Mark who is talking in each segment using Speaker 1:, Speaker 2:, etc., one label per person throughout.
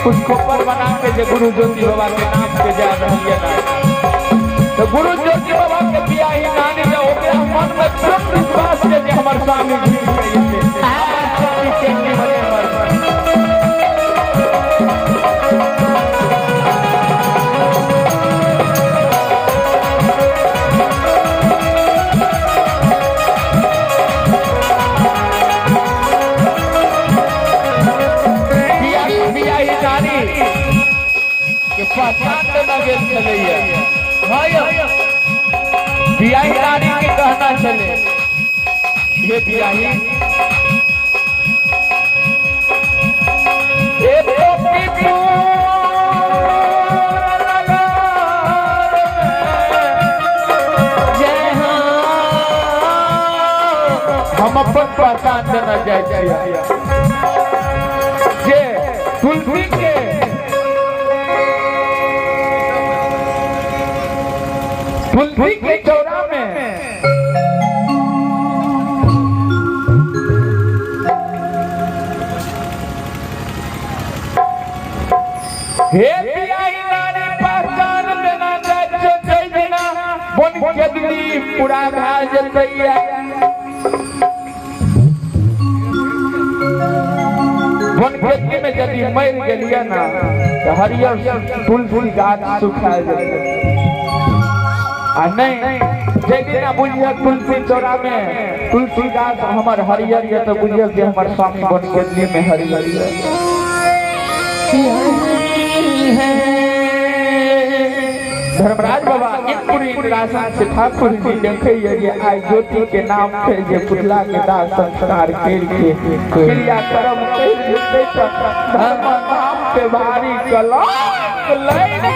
Speaker 1: उसको पर बना के जो गुरु ज्योति बाबा के नाम पे जा रही है ना, तो गुरु ज्योति बाबा के पिया ही नानी ने हो गया मन में तुरंत विश्वास है कि हमारे स्वामी जी बियाही नारी के कहना चले, ये बियाही हम अपन पहचान देना चाहिए जे तुलसी के चौरा में हे बियाही नारी पहचान देना चाहिए ना बन के दूरी पूरा भा जतैया बन खेती में यदि मर गेलिए ना तो हरियर तुलसी गाछ सुखा जाए आ नहीं जैसे ना बुझिए तुलसी चौरा में तुलसी गाछ हमार हरियर है तो बुझिए कि हमार स्वामी बन के में हरियर है। धर्मराज बाबा इनपुरी निरासन से ठाकुर जी देखे ये आई ज्योति के नाम पे जे पुतला के दाह संस्कार करके क्रियाक्रम करके धर्म नाम के भारी कलंक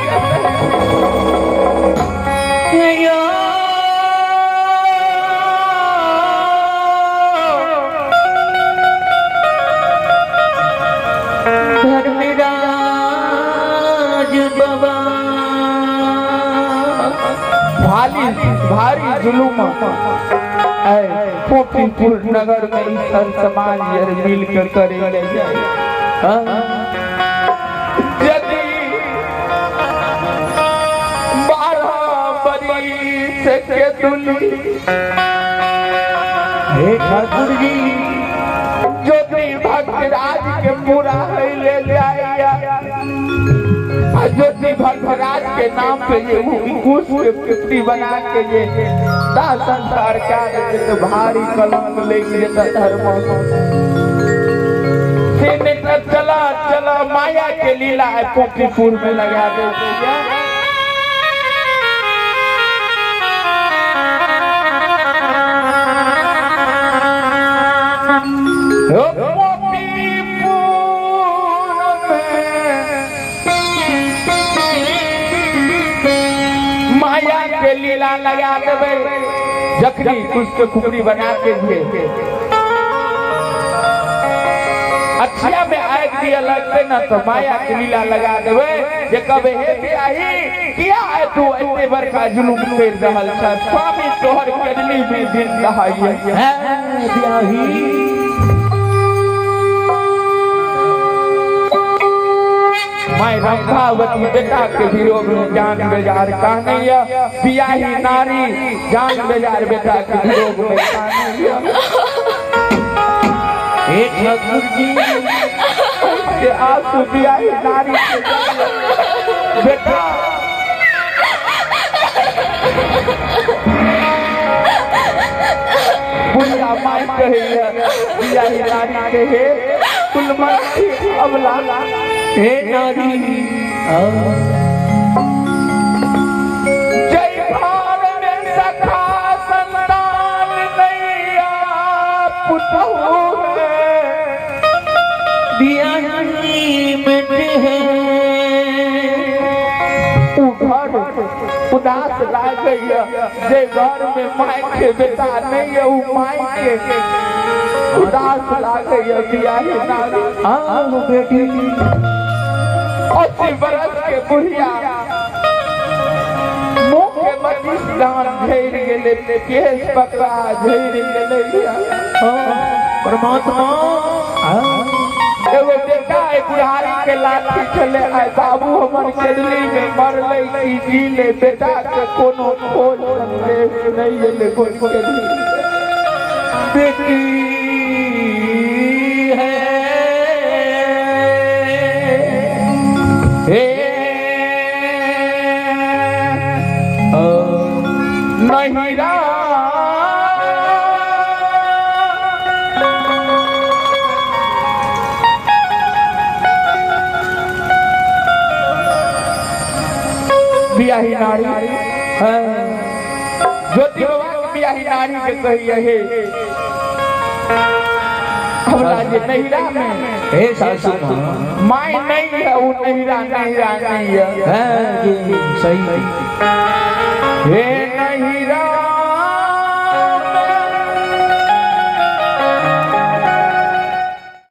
Speaker 1: भारी जुलूम पोपीपुर नगर में सर समाज मिल कर करेंगे यदि 12 बरिस के दुली हे ठाकुर जी ज्योति भक्तराज के पूरा है ले जाइया ज्योति भक्तराज के नाम पे ये कुछ के पुत्री बना के ये दाह संस्कार कर तो भारी कलंक लेके जेता धर्म से चला चला माया के लीला है पोपीपुर में लगा दे लीला लगा देवे जखनी उसके खुपड़ी बना के दिए अच्छा में आग दिया लगते ना तो माया की लीला लगा देवे जे कबे हे बियाही किया है तू इतने बड़का जुलूम कर रहल छ स्वामी तोहर करनी भी दिन कहाइए है बियाही मैं रंभावती बेटा के विरोध में जान बेजार कहनैया बियाही नारी जान बेजार बेटा के विरोध में कहनैया एक ठाकुर जी के आंसू बियाही नारी के बेटा बुढ़िया माई कहे बियाही नारी के हे कुलमती अबला हे नारी जय भार में सखा संतान नैया पुतहु बियाही मिटे है उधर उदास लागे जे घर में माई के बेटा नहीं है उ माई के उदास लागे बियाही नारी आओ बेटी 80 बरस के बुढ़िया मुँह के मतीस दान झेर गेले केस पकड़ा झेर गेले परमात्मा एगो बेटा है बुढ़ारी के लाठी चले आए बाबू हमर केडली में मरले की जी ले बेटा के कोनो खोज नहीं ले कोई केडली बेटी है हे महिरा बियाही नारी ज्योति बाबा बियाही नारी के कहिए हे हमरा जे नहिरा में
Speaker 2: हे सासू
Speaker 1: माई नहीं है वो नहिरा नहीं है
Speaker 2: जी सही
Speaker 1: हे नहिरा